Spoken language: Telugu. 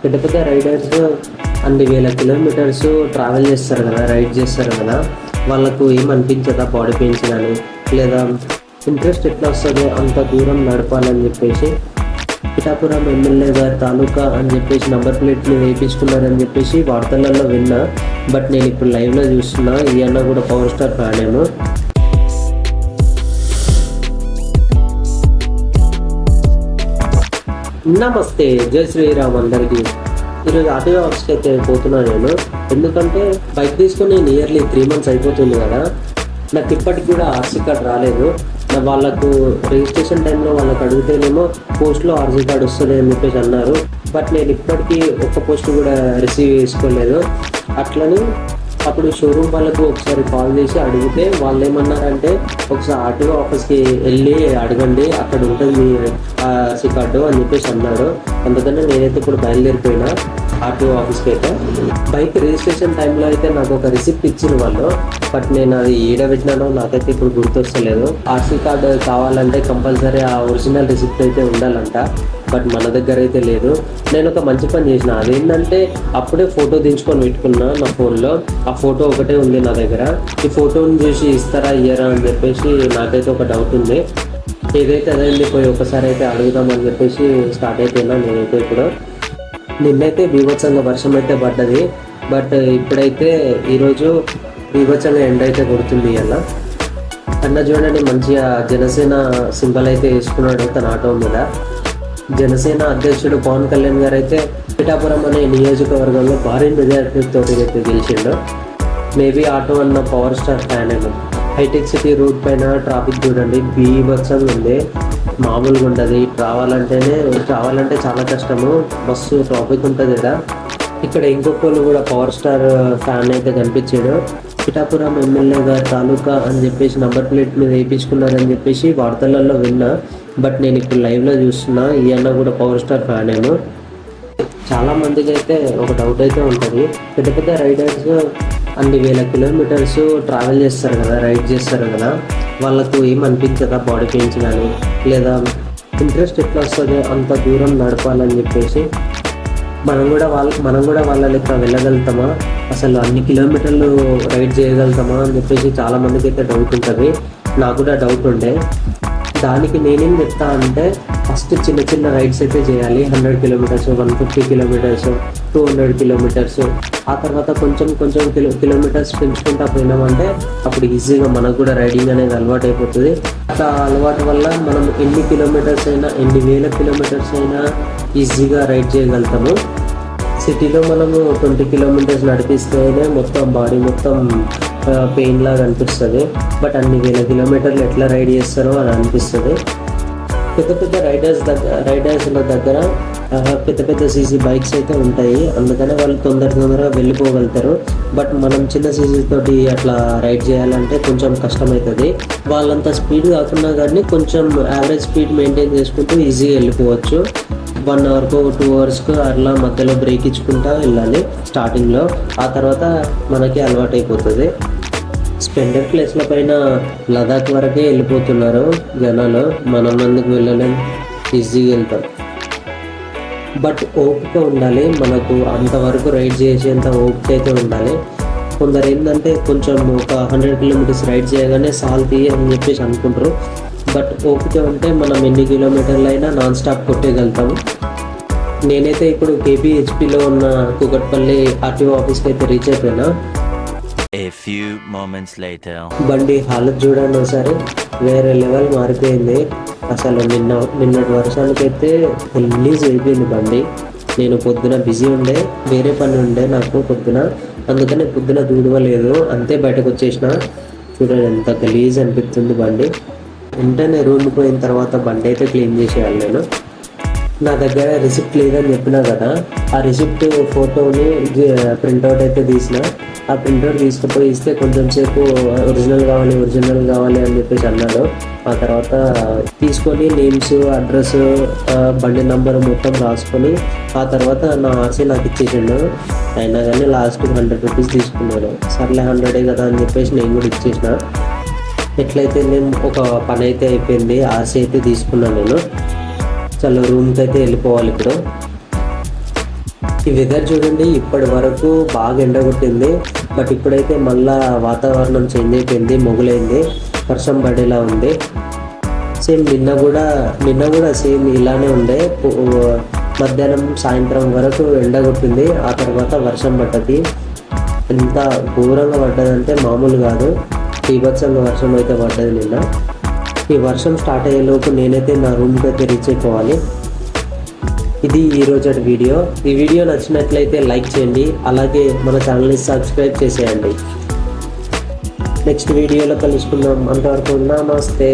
పెద్ద పెద్ద రైడర్స్ అన్ని వేల కిలోమీటర్స్ ట్రావెల్ చేస్తారు కదా, రైడ్ చేస్తారు కదా, వాళ్ళకు ఏమనిపించదా బాడీ పెయిన్స్ కానీ, లేదా ఇంట్రెస్ట్ ఎట్లా వస్తుంది అంత దూరం నడపాలని చెప్పేసి. పిఠాపురం ఎమ్మెల్యే గారి తాలూకా అని చెప్పేసి నంబర్ ప్లేట్లు వేయించుకున్నారని చెప్పేసి వార్తలలో విన్నా. బట్ నేను ఇప్పుడు లైవ్లో చూస్తున్నా. ఈ అన్న కూడా పవర్ స్టార్ ఫ్యానేమో. నమస్తే, జై శ్రీరామ్ అందరికీ. ఈరోజు ఆర్టీఓ ఆఫీస్కి అయితే పోతున్నాను నేను. ఎందుకంటే బైక్ తీసుకొని నియర్లీ 3 months అయిపోతుంది కదా. నాకు ఇప్పటికి కూడా ఆర్సీ కార్డ్ రాలేదు. వాళ్ళకు రిజిస్ట్రేషన్ టైంలో వాళ్ళకి అడిగితేనేమో పోస్ట్లో ఆర్సీ కార్డ్ వస్తుంది అని చెప్పేసి అన్నారు. బట్ నేను ఇప్పటికీ ఒక్క పోస్ట్ కూడా రిసీవ్ చేసుకోలేదు. అట్లని అప్పుడు షోరూమ్ వాళ్ళకు ఒకసారి కాల్ చేసి అడిగితే వాళ్ళు ఏమన్నారంటే, ఒకసారి ఆర్టీఓ ఆఫీస్కి వెళ్ళి అడగండి, అక్కడ ఉంటుంది ఆర్సీ కార్డు అని చెప్పేసి అన్నారు. అందుకని నేనైతే ఇప్పుడు బయలుదేరిపోయినా ఆర్టీఓ ఆఫీస్కి అయితే. బైక్ రిజిస్ట్రేషన్ టైంలో అయితే నాకు ఒక రిసిప్ట్ ఇచ్చిన వాళ్ళు. బట్ నేను అది ఈడ పెట్టినానో నాకైతే ఇప్పుడు గుర్తొస్తలేదు. ఆర్సీ కార్డు కావాలంటే కంపల్సరీ ఆ ఒరిజినల్ రిసిప్ట్ అయితే ఉండాలంట. బట్ మన దగ్గర అయితే లేదు. నేను ఒక మంచి పని చేసిన. అదేంటంటే అప్పుడే ఫోటో దించుకొని పెట్టుకున్నా నా ఫోన్లో. ఆ ఫోటో ఒకటే ఉంది నా దగ్గర. ఈ ఫోటోని చూసి ఇస్తారా ఇయ్యరా అని చెప్పేసి నాకైతే ఒక డౌట్ ఉంది. ఏదైతే అదైంది పోయి ఒకసారి అయితే అడుగుదామని చెప్పేసి స్టార్ట్ అయిపోయినా నేనైతే ఇప్పుడు. నిన్నైతే బీభత్సంగా వర్షం అయితే పడ్డది. బట్ ఇప్పుడైతే ఈరోజు బీభత్సంగా ఎండ అయితే కొడుతుంది. అలా అన్న చూడండి, మంచిగా జనసేన సింబల్ అయితే వేసుకున్నాడు తన ఆటో మీద. జనసేన అధ్యక్షుడు పవన్ కళ్యాణ్ గారు అయితే పిఠాపురం అనే నియోజకవర్గంలో భారీ మెజారిటీతో అయితే గెలిచిండు. మేబీ ఆటో అన్న పవర్ స్టార్ ఫ్యాన్ ఏమో. హైటెక్ సిటీ రూట్ పైన ట్రాఫిక్ చూడండి, బీభత్సంగా ఉంది. మామూలుగా ఉండదు. రావాలంటే చాలా కష్టము. బస్సు ట్రాఫిక్ ఉంటుంది కదా. ఇక్కడ ఇంకొకళ్ళు కూడా పవర్ స్టార్ ఫ్యాన్ అయితే కనిపించాడు. పిఠాపురం ఎమ్మెల్యే గారి తాలూకా అని చెప్పేసి నంబర్ ప్లేట్ మీద వేయించుకున్నారని చెప్పేసి వార్తలలో విన్నా. బట్ నేను ఇప్పుడు లైవ్లో చూస్తున్నా. ఈ అన్న కూడా పవర్ స్టార్ ఫ్యాన్ ఏమో. చాలా మందికి అయితే ఒక డౌట్ అయితే ఉంటుంది. పెద్ద పెద్ద రైడర్స్ అన్ని వేల కిలోమీటర్స్ ట్రావెల్ చేస్తారు కదా, రైడ్ చేస్తారు కదా, వాళ్ళకు ఏమనిపించదా బాడీ పెయిన్స్ కానీ, లేదా ఇంట్రెస్ట్ ఎట్లా వస్తుంది అంత దూరం నడపాలని చెప్పేసి. మనం కూడా వాళ్ళ లెక్క వెళ్ళగలుగుతామా, అసలు అన్ని కిలోమీటర్లు రైడ్ చేయగలుగుతామా అని చెప్పేసి చాలా మందికి అయితే డౌట్ ఉంటుంది. నాకు కూడా డౌట్ ఉండే. దానికి నేనేం చెప్తా అంటే, ఫస్ట్ చిన్న చిన్న రైడ్స్ అయితే చేయాలి. 100 kilometers, 150 kilometers, 200 kilometers. ఆ తర్వాత కొంచెం కిలోమీటర్స్ పెంచుకుంటా పోయినామంటే అప్పుడు ఈజీగా మనకు కూడా రైడింగ్ అనేది అలవాటు అయిపోతుంది. అట్లా అలవాటు వల్ల మనం ఎన్ని కిలోమీటర్స్ అయినా, ఎన్ని వేల కిలోమీటర్స్ అయినా ఈజీగా రైడ్ చేయగలుగుతాము. సిటీలో మనము 20 kilometers నడిపిస్తేనే మొత్తం బాడీ మొత్తం పెయిన్ లాగా అనిపిస్తుంది. బట్ అన్ని వేల కిలోమీటర్లు ఎట్లా రైడ్ చేస్తారో అని అనిపిస్తుంది. పెద్ద పెద్ద రైడర్స్ల దగ్గర పెద్ద పెద్ద సీసీ బైక్స్ అయితే ఉంటాయి. అందుకనే వాళ్ళు తొందరగా వెళ్ళిపోగలుగుతారు. బట్ మనం చిన్న సీసీ తోటి అట్లా రైడ్ చేయాలంటే కొంచెం కష్టమవుతుంది. వాళ్ళంత స్పీడ్ కాకుండా కానీ కొంచెం యావరేజ్ స్పీడ్ మెయింటైన్ చేసుకుంటూ ఈజీగా వెళ్ళిపోవచ్చు. 1 hourకు 2 hours అట్లా మధ్యలో బ్రేక్ ఇచ్చుకుంటా వెళ్ళాలి స్టార్టింగ్లో. ఆ తర్వాత మనకి అలవాటు అయిపోతుంది. స్పెండర్ ప్లేస్ల పైన లదాఖ్ వరకే వెళ్ళిపోతున్నారు జనాలు. మనం ఎందుకు వెళ్ళలేం, ఈజీగా వెళ్తాం. బట్ ఓపిక ఉండాలి మనకు. అంతవరకు రైడ్ చేసేంత ఓపిక అయితే ఉండాలి. కొందరు ఏంటంటే కొంచెం ఒక 100 kilometers రైడ్ చేయగానే సాల్తీ అని చెప్పేసి అనుకుంటారు. బట్ ఓపిక ఉంటే మనం ఎన్ని కిలోమీటర్లు అయినా నాన్ స్టాప్ కొట్టేయగలుగుతాము. నేనైతే ఇప్పుడు KPHPలో ఉన్న కూకట్పల్లి ఆర్టీఓ ఆఫీస్కి అయితే రీచ్ అయిపోయినా. బండి హాలత్ చూడండి ఒకసారి, వేరే లెవెల్ మారిపోయింది. అసలు నిన్నటి వర్షానికైతే రిలీజ్ అయిపోయింది బండి. నేను పొద్దున బిజీ ఉండే, వేరే పని ఉండే నాకు పొద్దున. అందుకని పొద్దున దూడవలేదు, అంతే బయటకు వచ్చేసిన. చూడండి ఎంత గలీజ్ అనిపిస్తుంది బండి. వెంటనే రూమ్కి పోయిన తర్వాత బండి అయితే క్లీన్ చేసేయాలి నేను. నా దగ్గర రిసిప్ట్ లేదని చెప్పినా కదా, ఆ రిసిప్ట్ ఫోటోని ప్రింట్అవుట్ అయితే తీసిన. ఆ ప్రింట్అవుట్ తీసుకుపోయి ఇస్తే కొంచెం సేపు ఒరిజినల్ కావాలి అని చెప్పేసి అన్నాడు. ఆ తర్వాత తీసుకొని నేమ్స్, అడ్రస్, బండి నంబర్ మొత్తం రాసుకొని ఆ తర్వాత నా ఆర్సీ నాకు ఇచ్చేసిండు. అయినా కానీ లాస్ట్కి 100 rupees తీసుకున్నాడు. సర్లే 100 కదా అని చెప్పేసి నేను కూడా ఇచ్చేసిన. ఎట్లయితే నేను ఒక పని అయితే అయిపోయింది. ఆర్సీ అయితే తీసుకున్నాను నేను. చలో రూమ్కి అయితే వెళ్ళిపోవాలి ఇప్పుడు. ఈ వెదర్ చూడండి, ఇప్పటి వరకు బాగా ఎండగొట్టింది. బట్ ఇప్పుడైతే మళ్ళా వాతావరణం చేంజ్ అయిపోయింది, మొగులైంది, వర్షం పడేలా ఉంది. సేమ్ నిన్న కూడా సేమ్ ఇలానే ఉండే. మధ్యాహ్నం సాయంత్రం వరకు ఎండగొట్టింది, ఆ తర్వాత వర్షం పడ్డది. ఎంత ఘోరంగా పడ్డదంటే మామూలు కాదు, బీభత్సంగా వర్షం అయితే పడ్డది నిన్న. ఈ వర్షం స్టార్ట్ అయ్యేలోపు నేనైతే నా రూమ్కి అయితే రీచ్ అయిపోవాలి. ఇది ఈరోజు వీడియో. ఈ వీడియో నచ్చినట్లయితే లైక్ చేయండి, అలాగే మన ఛానల్ని సబ్స్క్రైబ్ చేసేయండి. నెక్స్ట్ వీడియోలో కలుసుకుందాం. అంతవరకు నమస్తే.